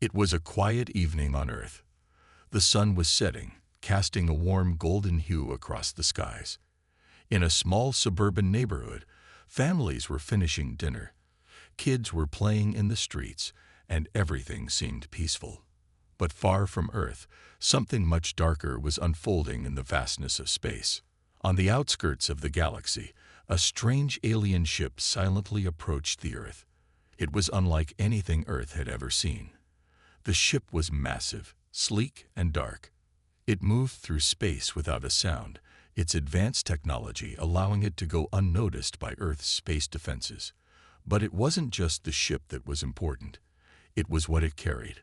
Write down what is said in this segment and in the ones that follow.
It was a quiet evening on Earth. The sun was setting, casting a warm golden hue across the skies. In a small suburban neighborhood, families were finishing dinner. Kids were playing in the streets, and everything seemed peaceful. But far from Earth, something much darker was unfolding in the vastness of space. On the outskirts of the galaxy, a strange alien ship silently approached the Earth. It was unlike anything Earth had ever seen. The ship was massive, sleek, and dark. It moved through space without a sound, its advanced technology allowing it to go unnoticed by Earth's space defenses. But it wasn't just the ship that was important. It was what it carried.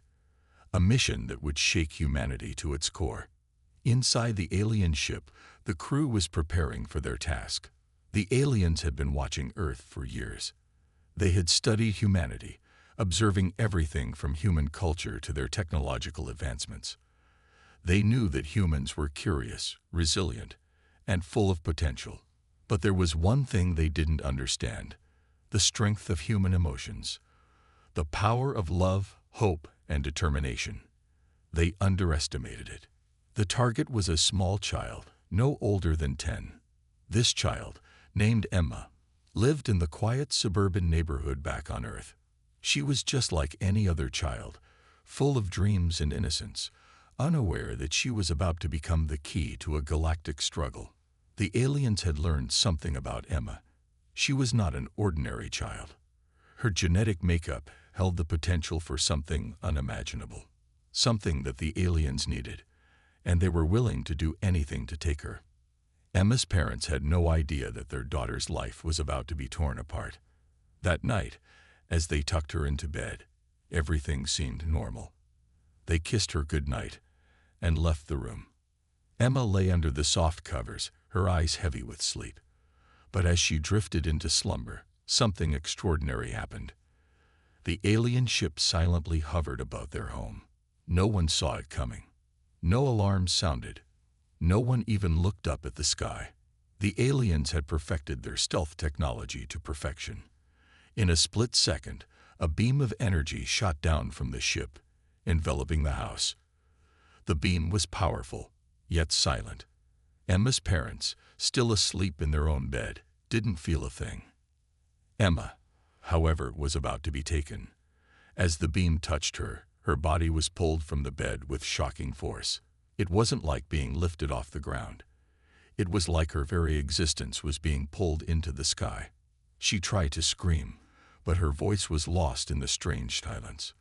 A mission that would shake humanity to its core. Inside the alien ship, the crew was preparing for their task. The aliens had been watching Earth for years. They had studied humanity, observing everything from human culture to their technological advancements. They knew that humans were curious, resilient, and full of potential. But there was one thing they didn't understand: the strength of human emotions, the power of love, hope, and determination. They underestimated it. The target was a small child, no older than 10. This child, named Emma, lived in the quiet suburban neighborhood back on Earth. She was just like any other child, full of dreams and innocence, unaware that she was about to become the key to a galactic struggle. The aliens had learned something about Emma. She was not an ordinary child. Her genetic makeup held the potential for something unimaginable, something that the aliens needed, and they were willing to do anything to take her. Emma's parents had no idea that their daughter's life was about to be torn apart. That night, as they tucked her into bed, everything seemed normal. They kissed her goodnight and left the room. Emma lay under the soft covers, her eyes heavy with sleep. But as she drifted into slumber, something extraordinary happened. The alien ship silently hovered above their home. No one saw it coming. No alarms sounded. No one even looked up at the sky. The aliens had perfected their stealth technology to perfection. In a split second, a beam of energy shot down from the ship, enveloping the house. The beam was powerful, yet silent. Emma's parents, still asleep in their own bed, didn't feel a thing. Emma, however, was about to be taken. As the beam touched her, her body was pulled from the bed with shocking force. It wasn't like being lifted off the ground. It was like her very existence was being pulled into the sky. She tried to scream, but her voice was lost in the strange silence.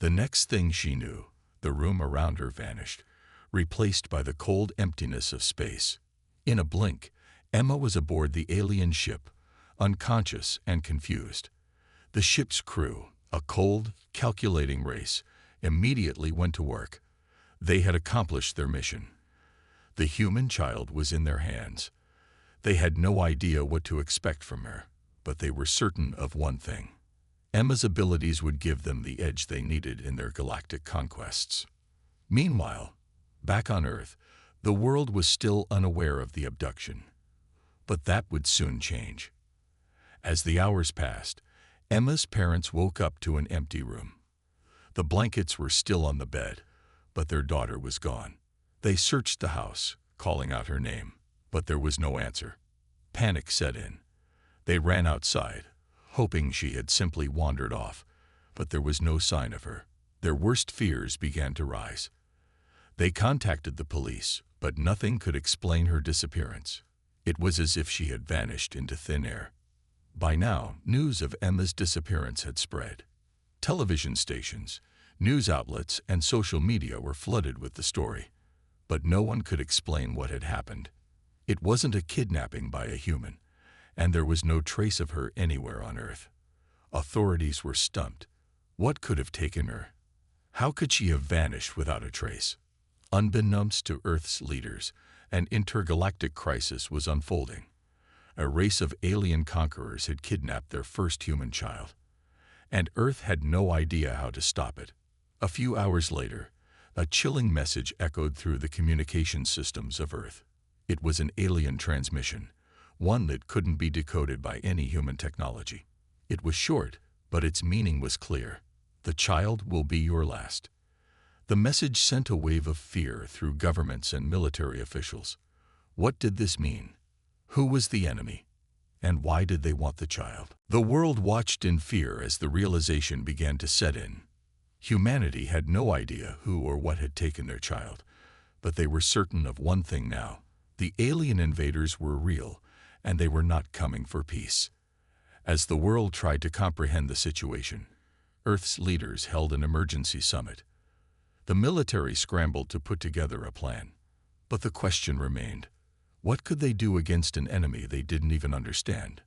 The next thing she knew, the room around her vanished, replaced by the cold emptiness of space. In a blink, Emma was aboard the alien ship, unconscious and confused. The ship's crew, a cold, calculating race, immediately went to work. They had accomplished their mission. The human child was in their hands. They had no idea what to expect from her, but they were certain of one thing: Emma's abilities would give them the edge they needed in their galactic conquests. Meanwhile, back on Earth, the world was still unaware of the abduction. But that would soon change. As the hours passed, Emma's parents woke up to an empty room. The blankets were still on the bed, but their daughter was gone. They searched the house, calling out her name, but there was no answer. Panic set in. They ran outside, hoping she had simply wandered off, but there was no sign of her. Their worst fears began to rise. They contacted the police, but nothing could explain her disappearance. It was as if she had vanished into thin air. By now, news of Emma's disappearance had spread. Television stations, news outlets, and social media were flooded with the story. But no one could explain what had happened. It wasn't a kidnapping by a human, and there was no trace of her anywhere on Earth. Authorities were stumped. What could have taken her? How could she have vanished without a trace? Unbeknownst to Earth's leaders, an intergalactic crisis was unfolding. A race of alien conquerors had kidnapped their first human child, and Earth had no idea how to stop it. A few hours later, a chilling message echoed through the communication systems of Earth. It was an alien transmission, one that couldn't be decoded by any human technology. It was short, but its meaning was clear. The child will be your last. The message sent a wave of fear through governments and military officials. What did this mean? Who was the enemy? And why did they want the child? The world watched in fear as the realization began to set in. Humanity had no idea who or what had taken their child, but they were certain of one thing now. The alien invaders were real, and they were not coming for peace. As the world tried to comprehend the situation, Earth's leaders held an emergency summit. The military scrambled to put together a plan. But the question remained, what could they do against an enemy they didn't even understand?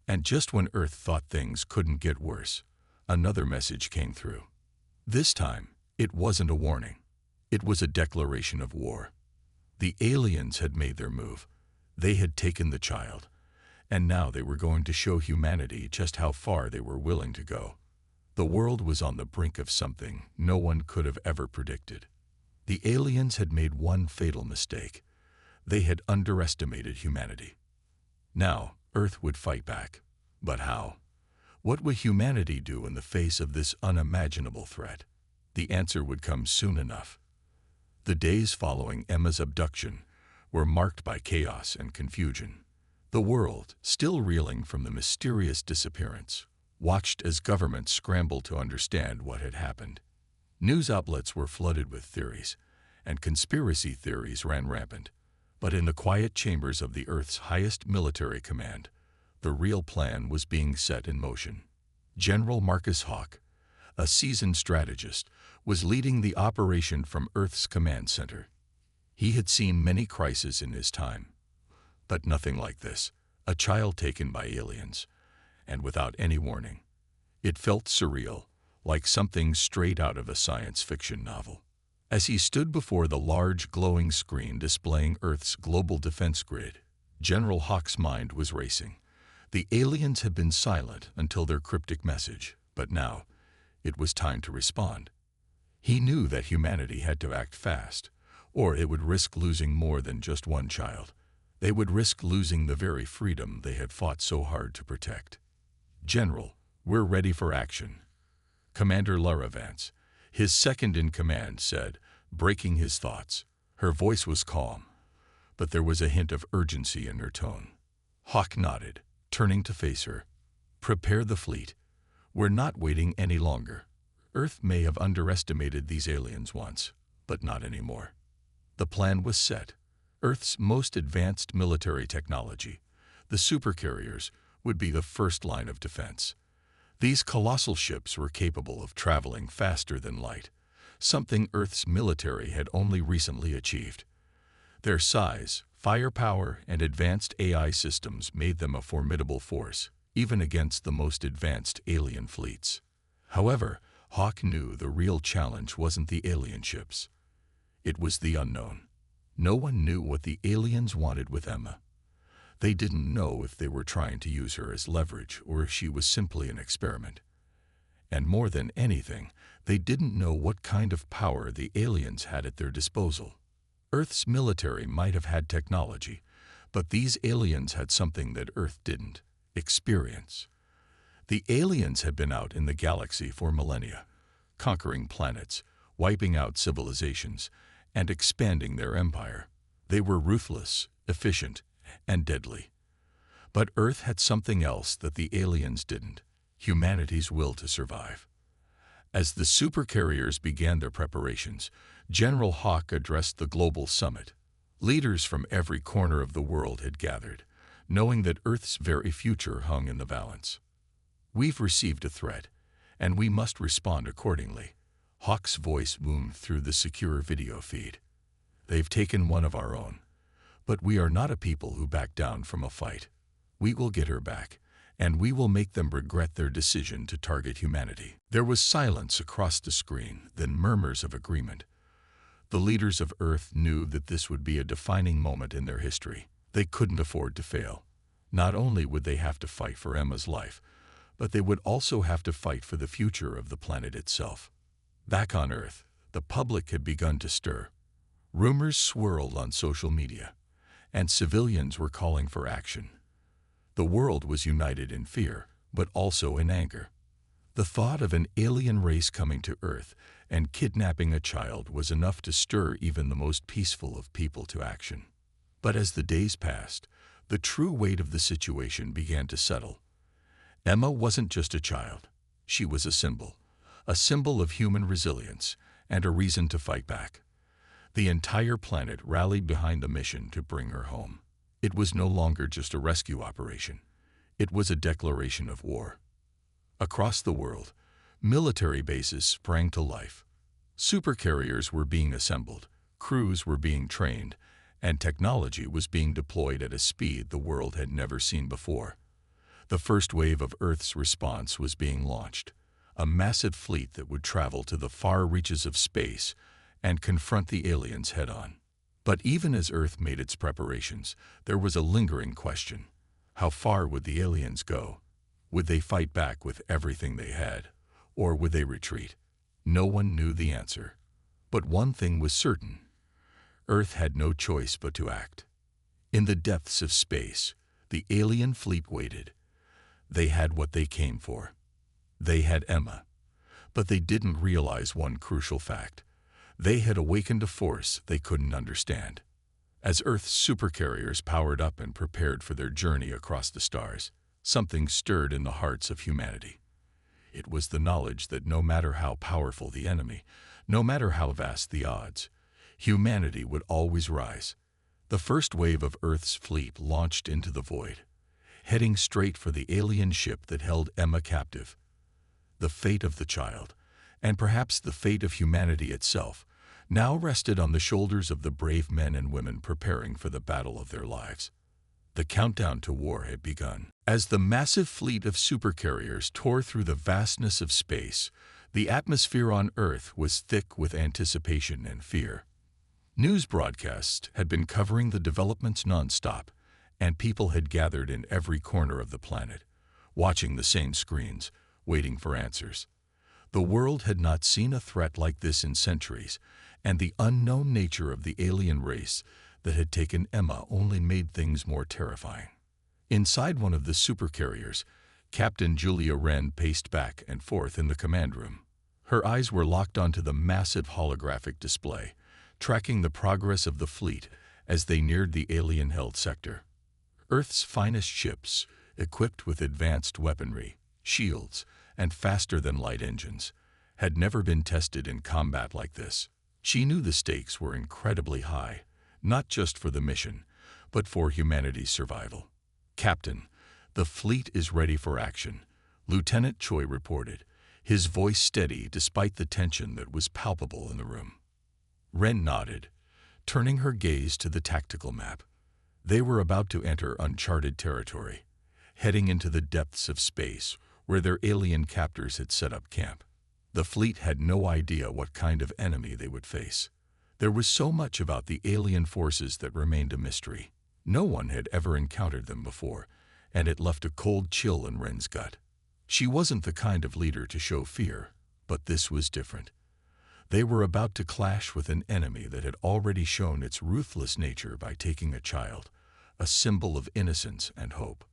And just when Earth thought things couldn't get worse, another message came through. This time, it wasn't a warning. It was a declaration of war. The aliens had made their move. They had taken the child, and now they were going to show humanity just how far they were willing to go. The world was on the brink of something no one could have ever predicted. The aliens had made one fatal mistake. They had underestimated humanity. Now, Earth would fight back. But how? What would humanity do in the face of this unimaginable threat? The answer would come soon enough. The days following Emma's abduction were marked by chaos and confusion. The world, still reeling from the mysterious disappearance, watched as governments scrambled to understand what had happened. News outlets were flooded with theories, and conspiracy theories ran rampant. But in the quiet chambers of the Earth's highest military command, the real plan was being set in motion. General Marcus Hawk, a seasoned strategist, was leading the operation from Earth's command center. He had seen many crises in his time, but nothing like this. A child taken by aliens, and without any warning. It felt surreal, like something straight out of a science fiction novel. As he stood before the large glowing screen displaying Earth's global defense grid, General Hawk's mind was racing. The aliens had been silent until their cryptic message, but now it was time to respond. He knew that humanity had to act fast, or it would risk losing more than just one child. They would risk losing the very freedom they had fought so hard to protect. General, we're ready for action. Commander Lara Vance, his second-in-command, said, breaking his thoughts. Her voice was calm, but there was a hint of urgency in her tone. Hawk nodded, turning to face her. Prepare the fleet. We're not waiting any longer. Earth may have underestimated these aliens once, but not anymore. The plan was set. Earth's most advanced military technology, the Supercarriers, would be the first line of defense. These colossal ships were capable of traveling faster than light, something Earth's military had only recently achieved. Their size, firepower, and advanced AI systems made them a formidable force, even against the most advanced alien fleets. However, Hawk knew the real challenge wasn't the alien ships. It was the unknown. No one knew what the aliens wanted with Emma. They didn't know if they were trying to use her as leverage or if she was simply an experiment. And more than anything, they didn't know what kind of power the aliens had at their disposal. Earth's military might have had technology, but these aliens had something that Earth didn't: experience. The aliens had been out in the galaxy for millennia, conquering planets, wiping out civilizations, and expanding their empire. They were ruthless, efficient, and deadly. But Earth had something else that the aliens didn't: humanity's will to survive. As the Supercarriers began their preparations, General Hawk addressed the global summit. Leaders from every corner of the world had gathered, knowing that Earth's very future hung in the balance. We've received a threat, and we must respond accordingly. Hawk's voice boomed through the secure video feed. They've taken one of our own, but we are not a people who back down from a fight. We will get her back, and we will make them regret their decision to target humanity. There was silence across the screen, then murmurs of agreement. The leaders of Earth knew that this would be a defining moment in their history. They couldn't afford to fail. Not only would they have to fight for Emma's life, but they would also have to fight for the future of the planet itself. Back on Earth, the public had begun to stir. Rumors swirled on social media, and civilians were calling for action. The world was united in fear, but also in anger. The thought of an alien race coming to Earth and kidnapping a child was enough to stir even the most peaceful of people to action. But as the days passed, the true weight of the situation began to settle. Emma wasn't just a child. She was a symbol of human resilience and a reason to fight back. The entire planet rallied behind the mission to bring her home. It was no longer just a rescue operation. It was a declaration of war. Across the world, military bases sprang to life. Supercarriers were being assembled, crews were being trained, and technology was being deployed at a speed the world had never seen before. The first wave of Earth's response was being launched, a massive fleet that would travel to the far reaches of space and confront the aliens head-on. But even as Earth made its preparations, there was a lingering question. How far would the aliens go? Would they fight back with everything they had, or would they retreat? No one knew the answer. But one thing was certain. Earth had no choice but to act. In the depths of space, the alien fleet waited. They had what they came for. They had Emma. But they didn't realize one crucial fact. They had awakened a force they couldn't understand. As Earth's supercarriers powered up and prepared for their journey across the stars, something stirred in the hearts of humanity. It was the knowledge that no matter how powerful the enemy, no matter how vast the odds, humanity would always rise. The first wave of Earth's fleet launched into the void, heading straight for the alien ship that held Emma captive. The fate of the child, and perhaps the fate of humanity itself, now rested on the shoulders of the brave men and women preparing for the battle of their lives. The countdown to war had begun. As the massive fleet of supercarriers tore through the vastness of space, the atmosphere on Earth was thick with anticipation and fear. News broadcasts had been covering the developments nonstop, and people had gathered in every corner of the planet, watching the same screens, waiting for answers. The world had not seen a threat like this in centuries, and the unknown nature of the alien race that had taken Emma only made things more terrifying. Inside one of the supercarriers, Captain Julia Wren paced back and forth in the command room. Her eyes were locked onto the massive holographic display, tracking the progress of the fleet as they neared the alien-held sector. Earth's finest ships, equipped with advanced weaponry, shields, and faster-than-light engines, had never been tested in combat like this. She knew the stakes were incredibly high, not just for the mission, but for humanity's survival. "Captain, the fleet is ready for action," Lieutenant Choi reported, his voice steady despite the tension that was palpable in the room. Wren nodded, turning her gaze to the tactical map. They were about to enter uncharted territory, heading into the depths of space where their alien captors had set up camp. The fleet had no idea what kind of enemy they would face. There was so much about the alien forces that remained a mystery. No one had ever encountered them before, and it left a cold chill in Wren's gut. She wasn't the kind of leader to show fear, but this was different. They were about to clash with an enemy that had already shown its ruthless nature by taking a child, a symbol of innocence and hope.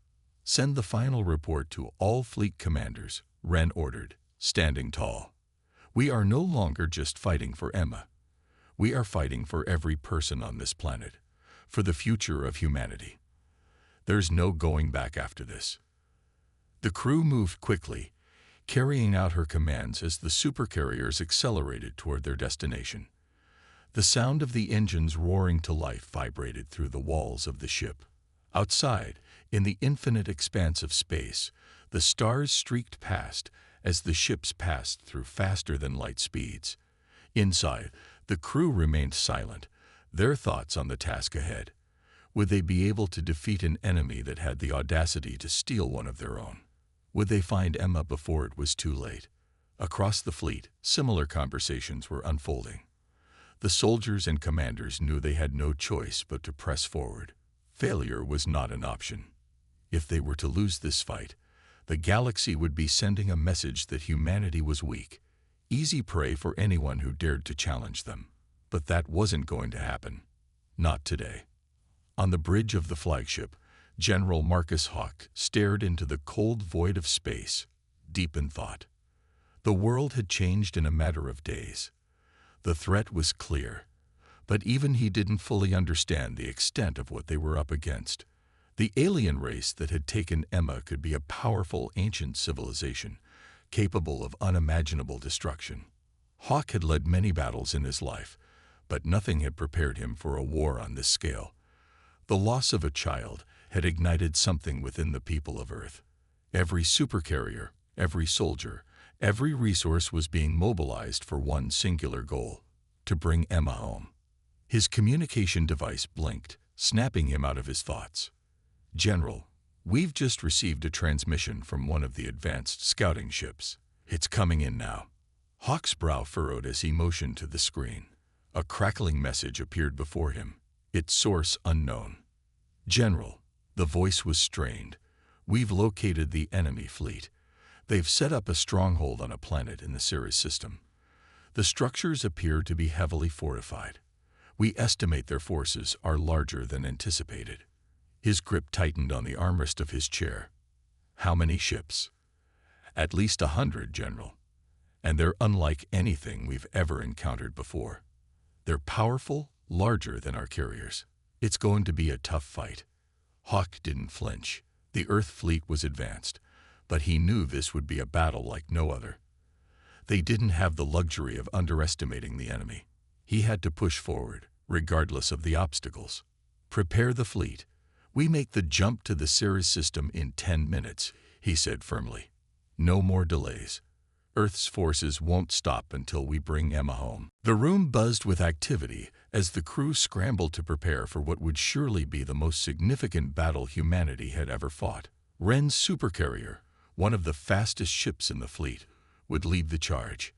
"Send the final report to all fleet commanders," Wren ordered, standing tall. "We are no longer just fighting for Emma. We are fighting for every person on this planet, for the future of humanity. There's no going back after this." The crew moved quickly, carrying out her commands as the supercarriers accelerated toward their destination. The sound of the engines roaring to life vibrated through the walls of the ship. Outside, in the infinite expanse of space, the stars streaked past as the ships passed through faster-than-light speeds. Inside, the crew remained silent, their thoughts on the task ahead. Would they be able to defeat an enemy that had the audacity to steal one of their own? Would they find Emma before it was too late? Across the fleet, similar conversations were unfolding. The soldiers and commanders knew they had no choice but to press forward. Failure was not an option. If they were to lose this fight, the galaxy would be sending a message that humanity was weak, easy prey for anyone who dared to challenge them. But that wasn't going to happen. Not today. On the bridge of the flagship, General Marcus Hawk stared into the cold void of space, deep in thought. The world had changed in a matter of days. The threat was clear, but even he didn't fully understand the extent of what they were up against. The alien race that had taken Emma could be a powerful ancient civilization, capable of unimaginable destruction. Hawk had led many battles in his life, but nothing had prepared him for a war on this scale. The loss of a child had ignited something within the people of Earth. Every supercarrier, every soldier, every resource was being mobilized for one singular goal: to bring Emma home. His communication device blinked, snapping him out of his thoughts. "General, we've just received a transmission from one of the advanced scouting ships. It's coming in now." Hawk's brow furrowed as he motioned to the screen. A crackling message appeared before him, its source unknown. "General," the voice was strained, "we've located the enemy fleet. They've set up a stronghold on a planet in the Ceres system. The structures appear to be heavily fortified. We estimate their forces are larger than anticipated." His grip tightened on the armrest of his chair. "How many ships?" "At least 100, General. And they're unlike anything we've ever encountered before. They're powerful, larger than our carriers. It's going to be a tough fight." Hawk didn't flinch. The Earth fleet was advanced, but he knew this would be a battle like no other. They didn't have the luxury of underestimating the enemy. He had to push forward, regardless of the obstacles. "Prepare the fleet. We make the jump to the Ceres system in 10 minutes, he said firmly. "No more delays. Earth's forces won't stop until we bring Emma home." The room buzzed with activity as the crew scrambled to prepare for what would surely be the most significant battle humanity had ever fought. Wren's supercarrier, one of the fastest ships in the fleet, would lead the charge.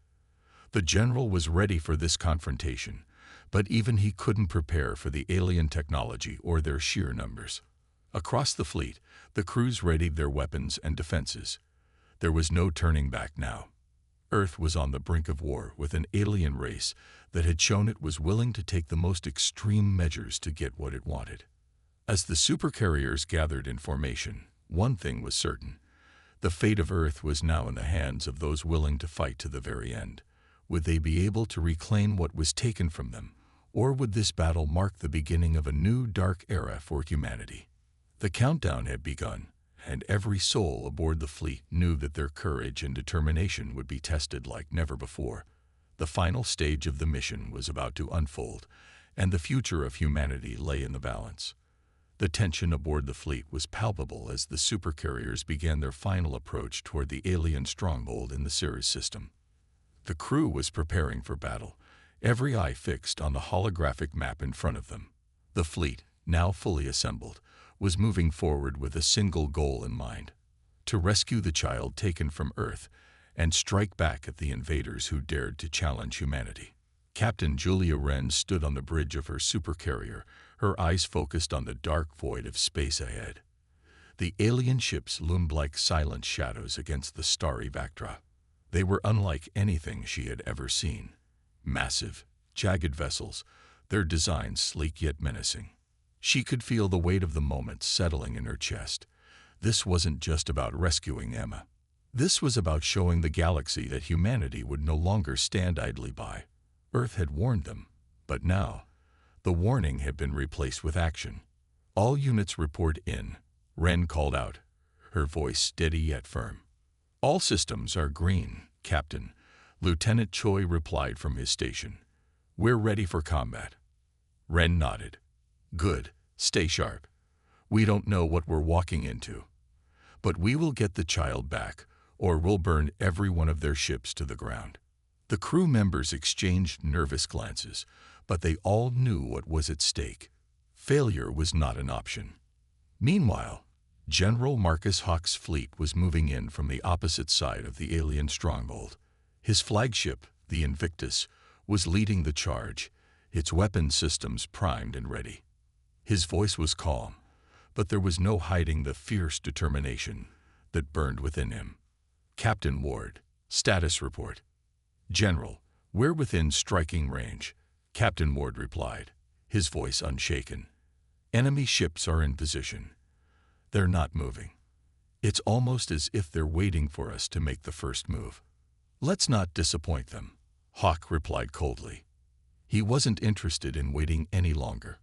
The general was ready for this confrontation, but even he couldn't prepare for the alien technology or their sheer numbers. Across the fleet, the crews readied their weapons and defenses. There was no turning back now. Earth was on the brink of war with an alien race that had shown it was willing to take the most extreme measures to get what it wanted. As the supercarriers gathered in formation, one thing was certain: the fate of Earth was now in the hands of those willing to fight to the very end. Would they be able to reclaim what was taken from them, or would this battle mark the beginning of a new dark era for humanity? The countdown had begun, and every soul aboard the fleet knew that their courage and determination would be tested like never before. The final stage of the mission was about to unfold, and the future of humanity lay in the balance. The tension aboard the fleet was palpable as the supercarriers began their final approach toward the alien stronghold in the Ceres system. The crew was preparing for battle, every eye fixed on the holographic map in front of them. The fleet, now fully assembled, was moving forward with a single goal in mind: to rescue the child taken from Earth and strike back at the invaders who dared to challenge humanity. Captain Julia Wren stood on the bridge of her supercarrier, her eyes focused on the dark void of space ahead. The alien ships loomed like silent shadows against the starry backdrop. They were unlike anything she had ever seen. Massive, jagged vessels, their designs sleek yet menacing. She could feel the weight of the moment settling in her chest. This wasn't just about rescuing Emma. This was about showing the galaxy that humanity would no longer stand idly by. Earth had warned them, but now, the warning had been replaced with action. "All units report in," Wren called out, her voice steady yet firm. "All systems are green, Captain," Lieutenant Choi replied from his station. "We're ready for combat." Wren nodded. "Good. Stay sharp. We don't know what we're walking into. But we will get the child back, or we'll burn every one of their ships to the ground." The crew members exchanged nervous glances, but they all knew what was at stake. Failure was not an option. Meanwhile, General Marcus Hawk's fleet was moving in from the opposite side of the alien stronghold. His flagship, the Invictus, was leading the charge, its weapon systems primed and ready. His voice was calm, but there was no hiding the fierce determination that burned within him. "Captain Ward, status report." "General, we're within striking range," Captain Ward replied, his voice unshaken. "Enemy ships are in position. They're not moving. It's almost as if they're waiting for us to make the first move." "Let's not disappoint them," Hawk replied coldly. He wasn't interested in waiting any longer.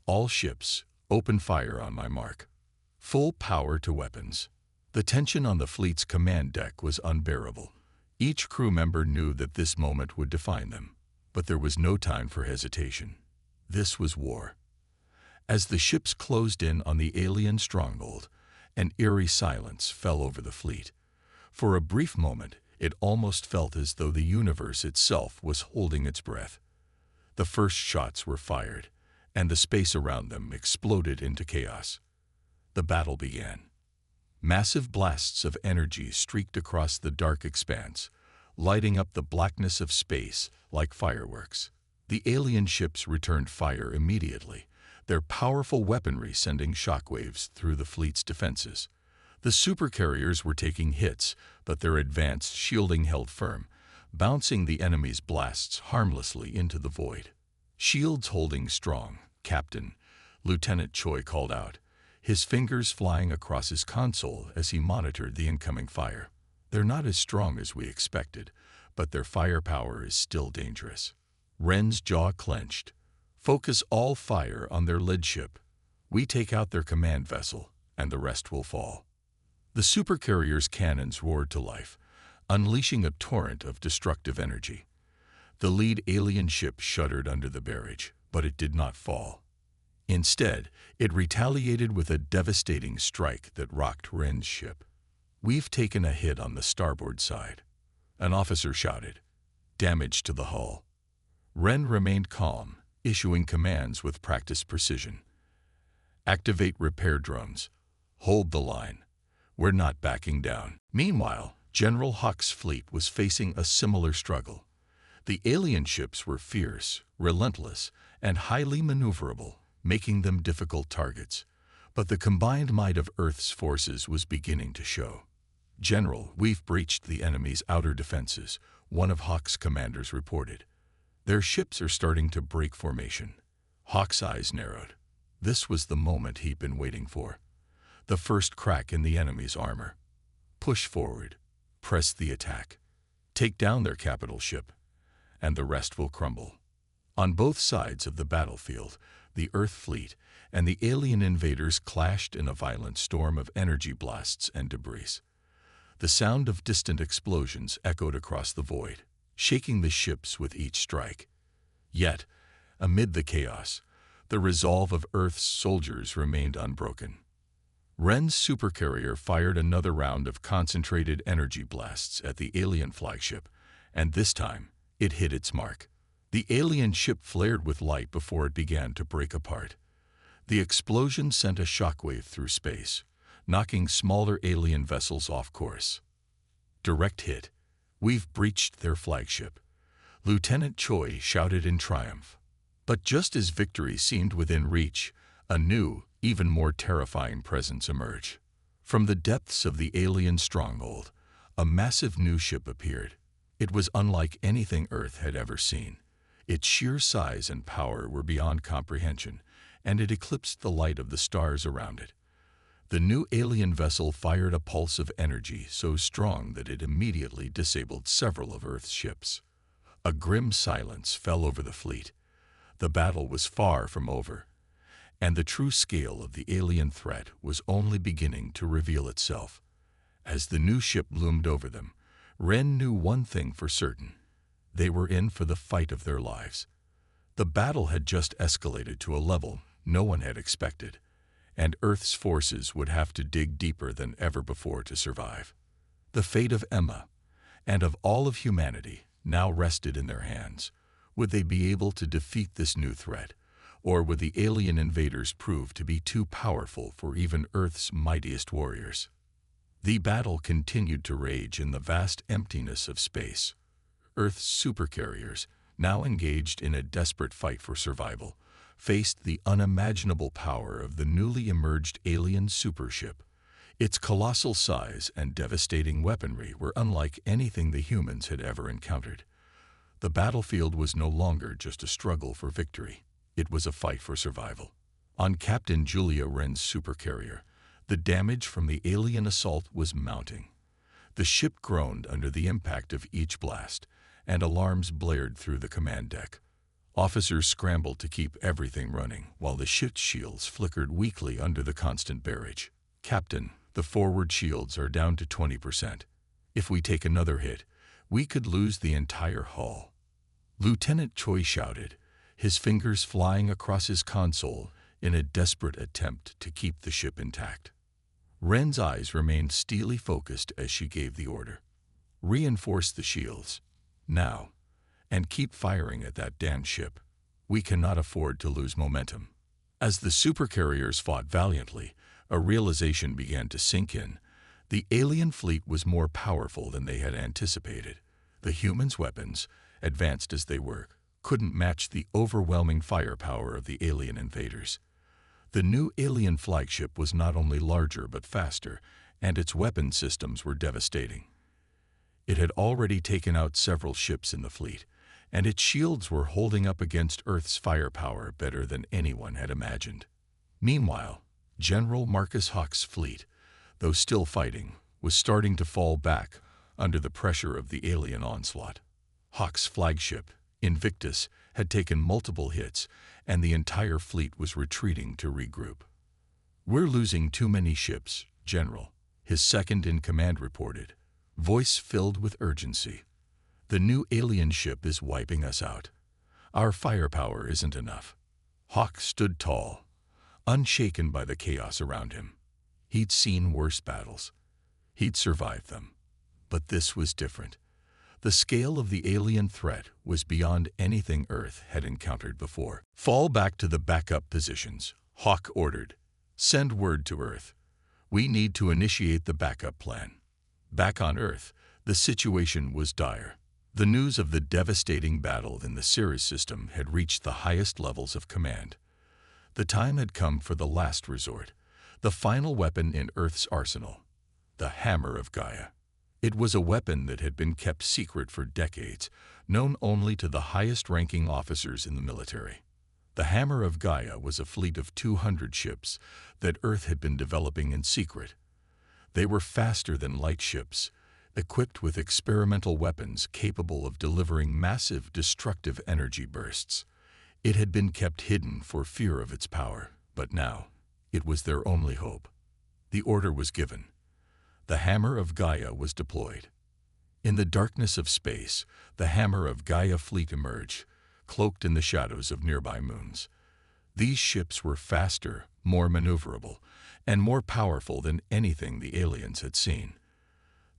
"All ships, open fire on my mark." Full power to weapons. The tension on the fleet's command deck was unbearable. Each crew member knew that this moment would define them, but there was no time for hesitation. This was war. As the ships closed in on the alien stronghold, an eerie silence fell over the fleet. For a brief moment, it almost felt as though the universe itself was holding its breath. The first shots were fired, and the space around them exploded into chaos. The battle began. Massive blasts of energy streaked across the dark expanse, lighting up the blackness of space like fireworks. The alien ships returned fire immediately, their powerful weaponry sending shockwaves through the fleet's defenses. The supercarriers were taking hits, but their advanced shielding held firm, bouncing the enemy's blasts harmlessly into the void. "Shields holding strong, Captain," Lieutenant Choi called out, his fingers flying across his console as he monitored the incoming fire. "They're not as strong as we expected, but their firepower is still dangerous." Ren's jaw clenched. "Focus all fire on their lead ship. We take out their command vessel, and the rest will fall." The supercarrier's cannons roared to life, unleashing a torrent of destructive energy. The lead alien ship shuddered under the barrage, but it did not fall. Instead, it retaliated with a devastating strike that rocked Ren's ship. "We've taken a hit on the starboard side," an officer shouted. "Damage to the hull." Ren remained calm, issuing commands with practiced precision. "Activate repair drones. Hold the line. We're not backing down." Meanwhile, General Hawk's fleet was facing a similar struggle. The alien ships were fierce, relentless, and highly maneuverable, making them difficult targets. But the combined might of Earth's forces was beginning to show. "General, we've breached the enemy's outer defenses," one of Hawk's commanders reported. "Their ships are starting to break formation." Hawk's eyes narrowed. This was the moment he'd been waiting for. The first crack in the enemy's armor. Push forward. Press the attack. Take down their capital ship, and the rest will crumble. On both sides of the battlefield, the Earth fleet and the alien invaders clashed in a violent storm of energy blasts and debris. The sound of distant explosions echoed across the void, shaking the ships with each strike. Yet, amid the chaos, the resolve of Earth's soldiers remained unbroken. Ren's supercarrier fired another round of concentrated energy blasts at the alien flagship, and this time, it hit its mark. The alien ship flared with light before it began to break apart. The explosion sent a shockwave through space, knocking smaller alien vessels off course. Direct hit. "We've breached their flagship," Lieutenant Choi shouted in triumph. But just as victory seemed within reach, a new, even more terrifying presence emerged. From the depths of the alien stronghold, a massive new ship appeared. It was unlike anything Earth had ever seen. Its sheer size and power were beyond comprehension, and it eclipsed the light of the stars around it. The new alien vessel fired a pulse of energy so strong that it immediately disabled several of Earth's ships. A grim silence fell over the fleet. The battle was far from over, and the true scale of the alien threat was only beginning to reveal itself. As the new ship loomed over them, Ren knew one thing for certain. They were in for the fight of their lives. The battle had just escalated to a level no one had expected, and Earth's forces would have to dig deeper than ever before to survive. The fate of Emma, and of all of humanity, now rested in their hands. Would they be able to defeat this new threat, or would the alien invaders prove to be too powerful for even Earth's mightiest warriors? The battle continued to rage in the vast emptiness of space. Earth's supercarriers, now engaged in a desperate fight for survival, faced the unimaginable power of the newly emerged alien supership. Its colossal size and devastating weaponry were unlike anything the humans had ever encountered. The battlefield was no longer just a struggle for victory. It was a fight for survival. On Captain Julia Wren's supercarrier, the damage from the alien assault was mounting. The ship groaned under the impact of each blast, and alarms blared through the command deck. Officers scrambled to keep everything running, while the ship's shields flickered weakly under the constant barrage. "Captain, the forward shields are down to 20%. If we take another hit, we could lose the entire hull." Lieutenant Choi shouted, his fingers flying across his console in a desperate attempt to keep the ship intact. Ren's eyes remained steely focused as she gave the order. "Reinforce the shields, now, and keep firing at that damned ship. We cannot afford to lose momentum." As the supercarriers fought valiantly, a realization began to sink in. The alien fleet was more powerful than they had anticipated. The humans' weapons, advanced as they were, couldn't match the overwhelming firepower of the alien invaders. The new alien flagship was not only larger but faster, and its weapon systems were devastating. It had already taken out several ships in the fleet, and its shields were holding up against Earth's firepower better than anyone had imagined. Meanwhile, General Marcus Hawk's fleet, though still fighting, was starting to fall back under the pressure of the alien onslaught. Hawk's flagship, Invictus, had taken multiple hits, and the entire fleet was retreating to regroup. "We're losing too many ships, General," his second-in-command reported, voice filled with urgency. "The new alien ship is wiping us out. Our firepower isn't enough." Hawk stood tall, unshaken by the chaos around him. He'd seen worse battles. He'd survived them. But this was different. The scale of the alien threat was beyond anything Earth had encountered before. "Fall back to the backup positions," Hawk ordered. "Send word to Earth. We need to initiate the backup plan." Back on Earth, the situation was dire. The news of the devastating battle in the Ceres system had reached the highest levels of command. The time had come for the last resort, the final weapon in Earth's arsenal, the Hammer of Gaia. It was a weapon that had been kept secret for decades, known only to the highest-ranking officers in the military. The Hammer of Gaia was a fleet of 200 ships that Earth had been developing in secret. They were faster than light ships, equipped with experimental weapons capable of delivering massive destructive energy bursts. It had been kept hidden for fear of its power, but now it was their only hope. The order was given. The Hammer of Gaia was deployed. In the darkness of space, the Hammer of Gaia fleet emerged, cloaked in the shadows of nearby moons. These ships were faster, more maneuverable, and more powerful than anything the aliens had seen.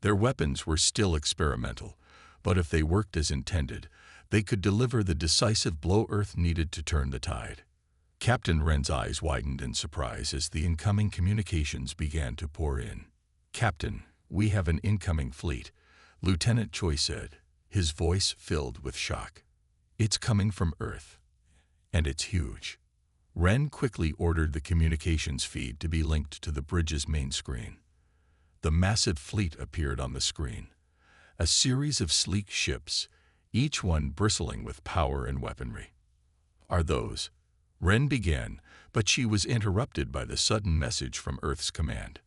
Their weapons were still experimental, but if they worked as intended, they could deliver the decisive blow Earth needed to turn the tide. Captain Ren's eyes widened in surprise as the incoming communications began to pour in. "Captain, we have an incoming fleet," Lieutenant Choi said, his voice filled with shock. "It's coming from Earth, and it's huge." Ren quickly ordered the communications feed to be linked to the bridge's main screen. The massive fleet appeared on the screen, a series of sleek ships, each one bristling with power and weaponry. "Are those?" Ren began, but she was interrupted by the sudden message from Earth's command.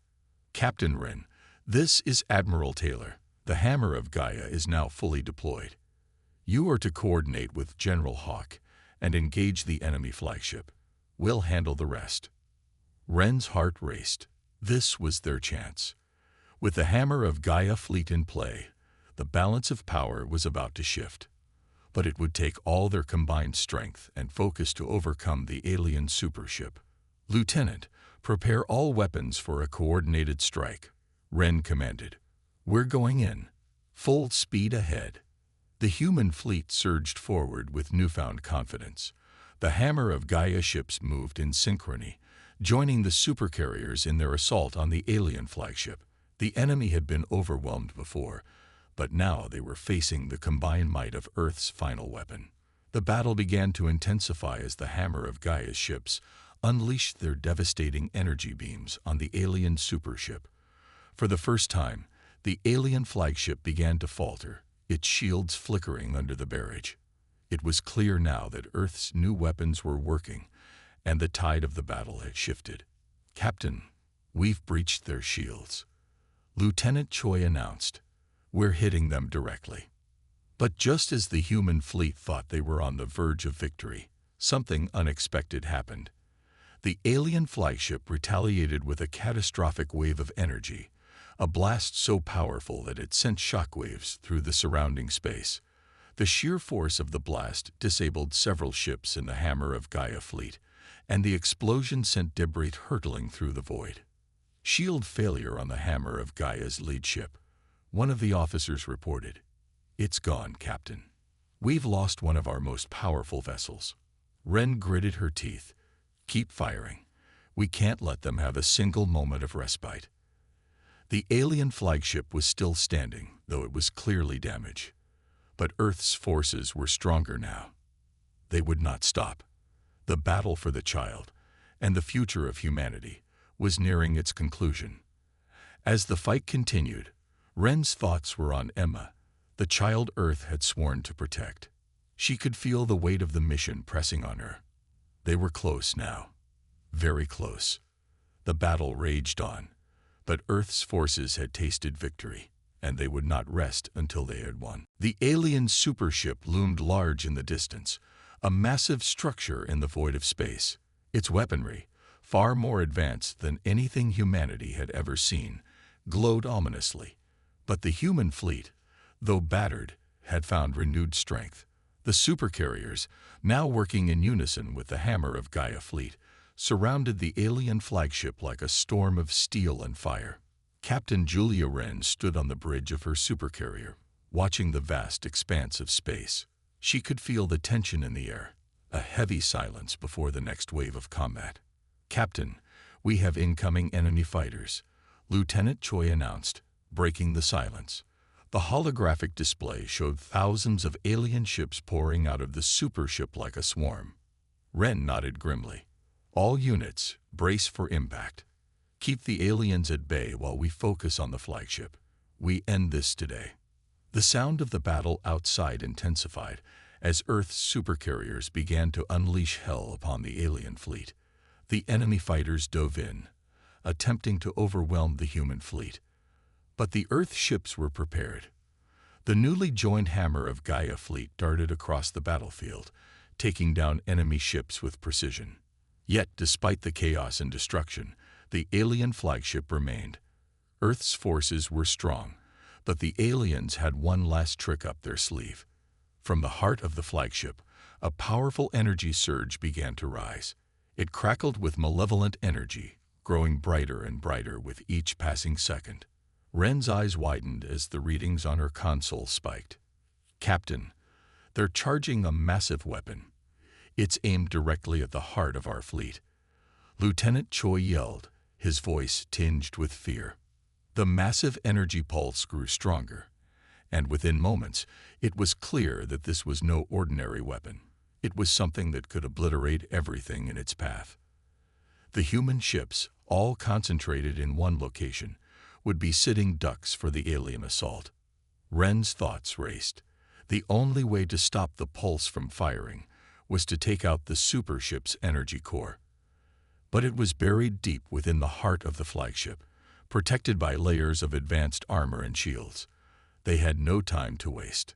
"Captain Ren, this is Admiral Taylor. The Hammer of Gaia is now fully deployed. You are to coordinate with General Hawk and engage the enemy flagship. We'll handle the rest." Ren's heart raced. This was their chance. With the Hammer of Gaia fleet in play, the balance of power was about to shift. But it would take all their combined strength and focus to overcome the alien supership. "Lieutenant, prepare all weapons for a coordinated strike," Ren commanded. "We're going in. Full speed ahead." The human fleet surged forward with newfound confidence. The Hammer of Gaia ships moved in synchrony, joining the Supercarriers in their assault on the alien flagship. The enemy had been overwhelmed before, but now they were facing the combined might of Earth's final weapon. The battle began to intensify as the Hammer of Gaia's ships unleashed their devastating energy beams on the alien supership. For the first time, the alien flagship began to falter, its shields flickering under the barrage. It was clear now that Earth's new weapons were working, and the tide of the battle had shifted. "Captain, we've breached their shields." Lieutenant Choi announced, "We're hitting them directly." But just as the human fleet thought they were on the verge of victory, something unexpected happened. The alien flagship retaliated with a catastrophic wave of energy, a blast so powerful that it sent shockwaves through the surrounding space. The sheer force of the blast disabled several ships in the Hammer of Gaia fleet, and the explosion sent debris hurtling through the void. Shield failure on the Hammer of Gaia's lead ship. One of the officers reported, "It's gone, Captain. We've lost one of our most powerful vessels." Ren gritted her teeth. "Keep firing. We can't let them have a single moment of respite." The alien flagship was still standing, though it was clearly damaged. But Earth's forces were stronger now. They would not stop. The battle for the child, and the future of humanity, was nearing its conclusion. As the fight continued, Ren's thoughts were on Emma, the child Earth had sworn to protect. She could feel the weight of the mission pressing on her. They were close now. Very close. The battle raged on, but Earth's forces had tasted victory, and they would not rest until they had won. The alien supership loomed large in the distance, a massive structure in the void of space. Its weaponry, far more advanced than anything humanity had ever seen, glowed ominously. But the human fleet, though battered, had found renewed strength. The Supercarriers, now working in unison with the Hammer of Gaia fleet, surrounded the alien flagship like a storm of steel and fire. Captain Julia Wren stood on the bridge of her supercarrier, watching the vast expanse of space. She could feel the tension in the air, a heavy silence before the next wave of combat. "Captain, we have incoming enemy fighters," Lieutenant Choi announced, breaking the silence. The holographic display showed thousands of alien ships pouring out of the supership like a swarm. Wren nodded grimly. "All units, brace for impact. Keep the aliens at bay while we focus on the flagship. We end this today." The sound of the battle outside intensified as Earth's supercarriers began to unleash hell upon the alien fleet. The enemy fighters dove in, attempting to overwhelm the human fleet. But the Earth ships were prepared. The newly joined Hammer of Gaia fleet darted across the battlefield, taking down enemy ships with precision. Yet, despite the chaos and destruction, the alien flagship remained. Earth's forces were strong, but the aliens had one last trick up their sleeve. From the heart of the flagship, a powerful energy surge began to rise. It crackled with malevolent energy, growing brighter and brighter with each passing second. Ren's eyes widened as the readings on her console spiked. "Captain, they're charging a massive weapon. It's aimed directly at the heart of our fleet." Lieutenant Choi yelled, his voice tinged with fear. The massive energy pulse grew stronger, and within moments, it was clear that this was no ordinary weapon. It was something that could obliterate everything in its path. The human ships, all concentrated in one location, would be sitting ducks for the alien assault. Ren's thoughts raced. The only way to stop the pulse from firing was to take out the supership's energy core. But it was buried deep within the heart of the flagship, protected by layers of advanced armor and shields. They had no time to waste.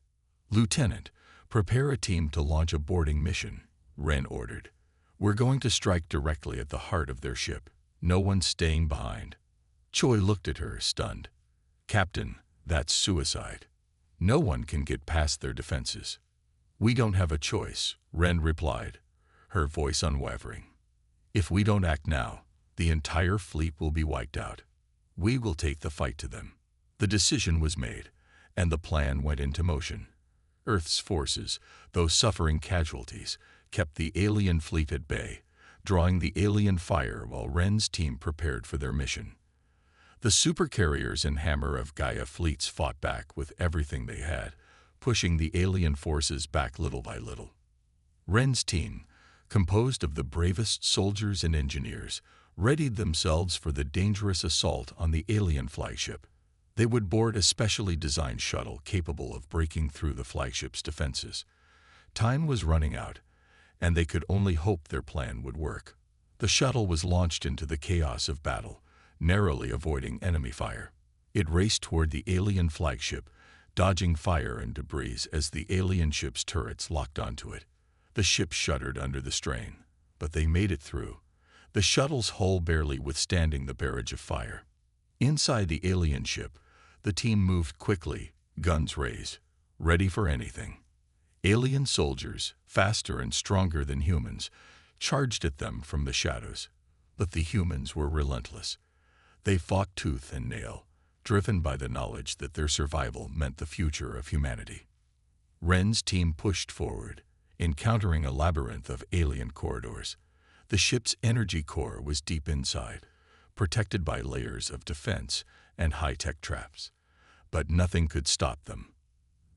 "Lieutenant, prepare a team to launch a boarding mission," Ren ordered. "We're going to strike directly at the heart of their ship. No one's staying behind." Choi looked at her, stunned. "Captain, that's suicide. No one can get past their defenses." "We don't have a choice," Ren replied, her voice unwavering. "If we don't act now, the entire fleet will be wiped out. We will take the fight to them." The decision was made, and the plan went into motion. Earth's forces, though suffering casualties, kept the alien fleet at bay, drawing the alien fire while Ren's team prepared for their mission. The Supercarriers and Hammer of Gaia fleets fought back with everything they had, pushing the alien forces back little by little. Ren's team, composed of the bravest soldiers and engineers, readied themselves for the dangerous assault on the alien flagship. They would board a specially designed shuttle capable of breaking through the flagship's defenses. Time was running out, and they could only hope their plan would work. The shuttle was launched into the chaos of battle, narrowly avoiding enemy fire. It raced toward the alien flagship, dodging fire and debris as the alien ship's turrets locked onto it. The ship shuddered under the strain, but they made it through, the shuttle's hull barely withstanding the barrage of fire. Inside the alien ship, the team moved quickly, guns raised, ready for anything. Alien soldiers, faster and stronger than humans, charged at them from the shadows. But the humans were relentless. They fought tooth and nail, driven by the knowledge that their survival meant the future of humanity. Ren's team pushed forward, encountering a labyrinth of alien corridors. The ship's energy core was deep inside, protected by layers of defense and high-tech traps. But nothing could stop them.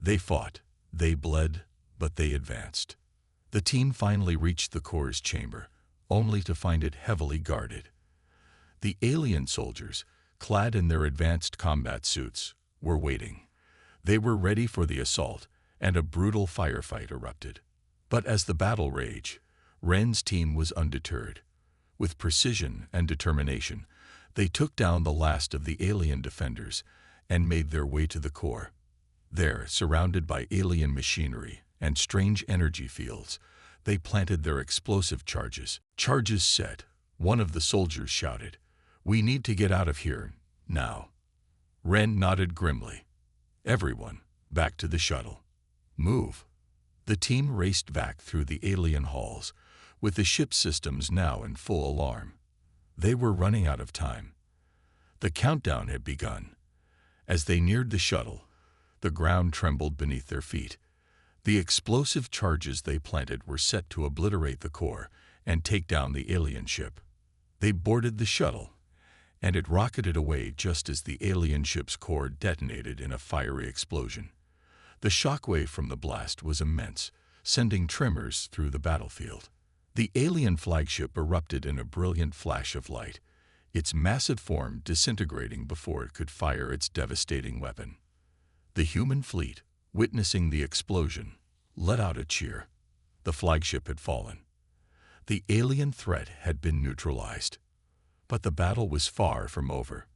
They fought, they bled, but they advanced. The team finally reached the core's chamber, only to find it heavily guarded. The alien soldiers, clad in their advanced combat suits, were waiting. They were ready for the assault, and a brutal firefight erupted. But as the battle raged, Ren's team was undeterred. With precision and determination, they took down the last of the alien defenders and made their way to the core. There, surrounded by alien machinery and strange energy fields, they planted their explosive charges. Charges set, one of the soldiers shouted, "We need to get out of here, now." Ren nodded grimly. Everyone, back to the shuttle. Move. The team raced back through the alien halls, with the ship's systems now in full alarm. They were running out of time. The countdown had begun. As they neared the shuttle, the ground trembled beneath their feet. The explosive charges they planted were set to obliterate the core and take down the alien ship. They boarded the shuttle, and it rocketed away just as the alien ship's core detonated in a fiery explosion. The shockwave from the blast was immense, sending tremors through the battlefield. The alien flagship erupted in a brilliant flash of light, its massive form disintegrating before it could fire its devastating weapon. The human fleet, witnessing the explosion, let out a cheer. The flagship had fallen. The alien threat had been neutralized. But the battle was far from over.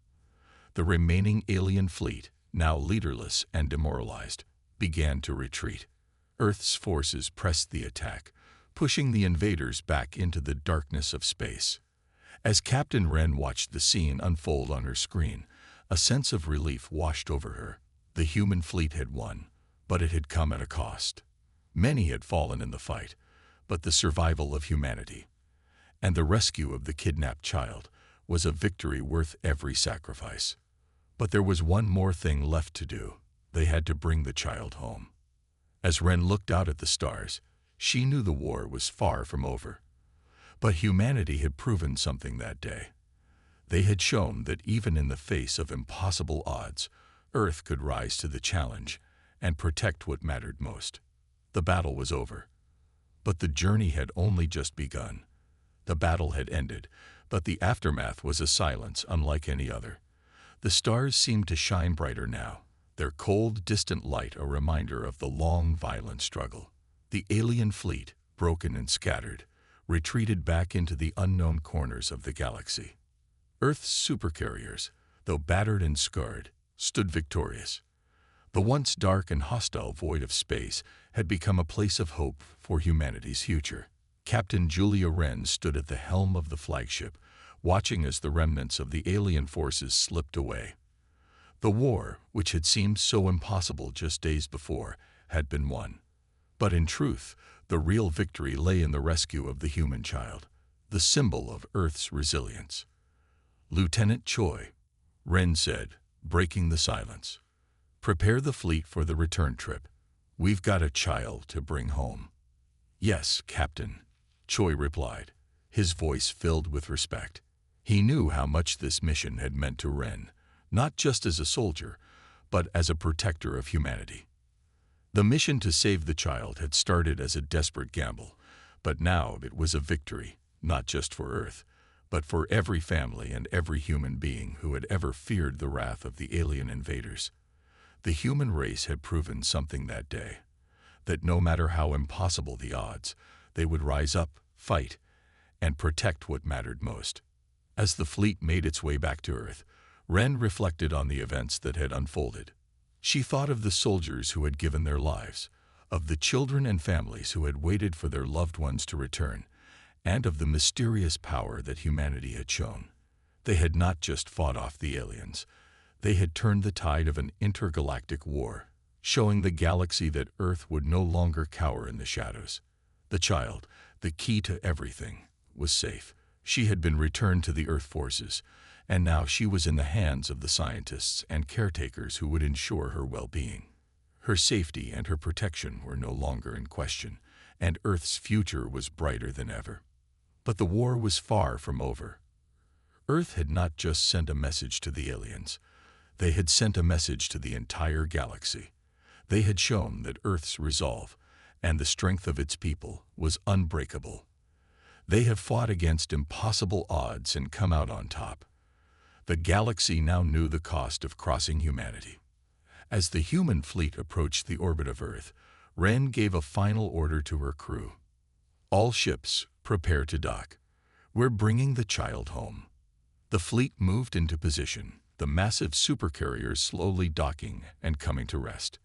The remaining alien fleet, now leaderless and demoralized, began to retreat. Earth's forces pressed the attack, pushing the invaders back into the darkness of space. As Captain Ren watched the scene unfold on her screen, a sense of relief washed over her. The human fleet had won, but it had come at a cost. Many had fallen in the fight, but the survival of humanity and the rescue of the kidnapped child was a victory worth every sacrifice. But there was one more thing left to do. They had to bring the child home. As Ren looked out at the stars, she knew the war was far from over. But humanity had proven something that day. They had shown that even in the face of impossible odds, Earth could rise to the challenge and protect what mattered most. The battle was over. But the journey had only just begun. The battle had ended, but the aftermath was a silence unlike any other. The stars seemed to shine brighter now, their cold, distant light a reminder of the long, violent struggle. The alien fleet, broken and scattered, retreated back into the unknown corners of the galaxy. Earth's supercarriers, though battered and scarred, stood victorious. The once dark and hostile void of space had become a place of hope for humanity's future. Captain Julia Ren stood at the helm of the flagship, watching as the remnants of the alien forces slipped away. The war, which had seemed so impossible just days before, had been won. But in truth, the real victory lay in the rescue of the human child, the symbol of Earth's resilience. "Lieutenant Choi," Ren said, breaking the silence, "prepare the fleet for the return trip. We've got a child to bring home." "Yes, Captain," Choi replied, his voice filled with respect. He knew how much this mission had meant to Ren, not just as a soldier, but as a protector of humanity. The mission to save the child had started as a desperate gamble, but now it was a victory, not just for Earth, but for every family and every human being who had ever feared the wrath of the alien invaders. The human race had proven something that day, that no matter how impossible the odds, they would rise up, fight, and protect what mattered most. As the fleet made its way back to Earth, Wren reflected on the events that had unfolded. She thought of the soldiers who had given their lives, of the children and families who had waited for their loved ones to return, and of the mysterious power that humanity had shown. They had not just fought off the aliens. They had turned the tide of an intergalactic war, showing the galaxy that Earth would no longer cower in the shadows. The child, the key to everything, was safe. She had been returned to the Earth forces, and now she was in the hands of the scientists and caretakers who would ensure her well-being. Her safety and her protection were no longer in question, and Earth's future was brighter than ever. But the war was far from over. Earth had not just sent a message to the aliens. They had sent a message to the entire galaxy. They had shown that Earth's resolve and the strength of its people was unbreakable. They have fought against impossible odds and come out on top. The galaxy now knew the cost of crossing humanity. As the human fleet approached the orbit of Earth, Wren gave a final order to her crew. All ships, prepare to dock. We're bringing the child home. The fleet moved into position, the massive supercarriers slowly docking and coming to rest.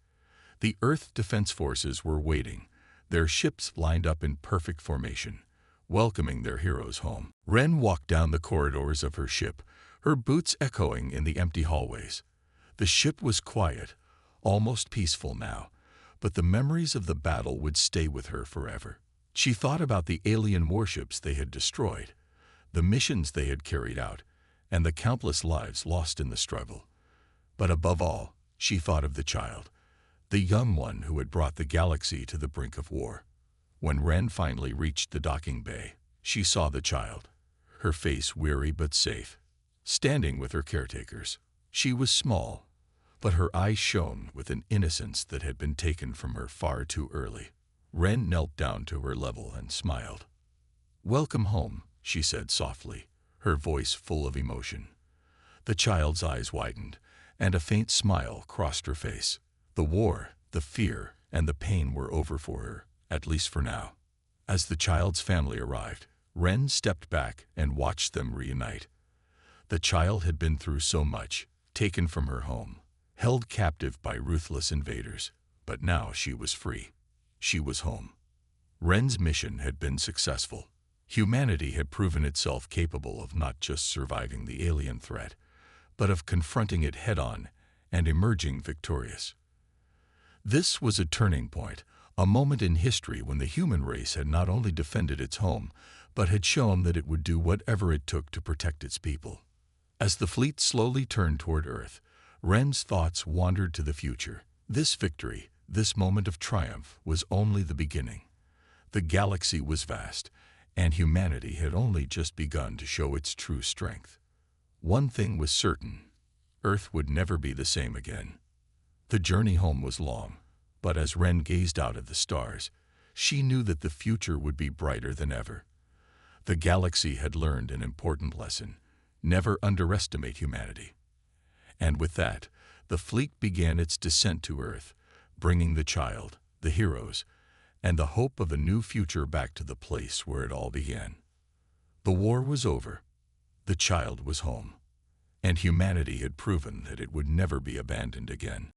The Earth Defense Forces were waiting, their ships lined up in perfect formation, welcoming their heroes home. Wren walked down the corridors of her ship, her boots echoing in the empty hallways. The ship was quiet, almost peaceful now, but the memories of the battle would stay with her forever. She thought about the alien warships they had destroyed, the missions they had carried out, and the countless lives lost in the struggle. But above all, she thought of the child, the young one who had brought the galaxy to the brink of war. When Wren finally reached the docking bay, she saw the child, her face weary but safe, standing with her caretakers. She was small, but her eyes shone with an innocence that had been taken from her far too early. Wren knelt down to her level and smiled. "Welcome home," she said softly, her voice full of emotion. The child's eyes widened, and a faint smile crossed her face. The war, the fear, and the pain were over for her, at least for now. As the child's family arrived, Wren stepped back and watched them reunite. The child had been through so much, taken from her home, held captive by ruthless invaders, but now she was free. She was home. Wren's mission had been successful. Humanity had proven itself capable of not just surviving the alien threat, but of confronting it head-on and emerging victorious. This was a turning point, a moment in history when the human race had not only defended its home, but had shown that it would do whatever it took to protect its people. As the fleet slowly turned toward Earth, Wren's thoughts wandered to the future. This victory, this moment of triumph, was only the beginning. The galaxy was vast, and humanity had only just begun to show its true strength. One thing was certain: Earth would never be the same again. The journey home was long, but as Wren gazed out at the stars, she knew that the future would be brighter than ever. The galaxy had learned an important lesson: never underestimate humanity. And with that, the fleet began its descent to Earth, bringing the child, the heroes, and the hope of a new future back to the place where it all began. The war was over. The child was home. And humanity had proven that it would never be abandoned again.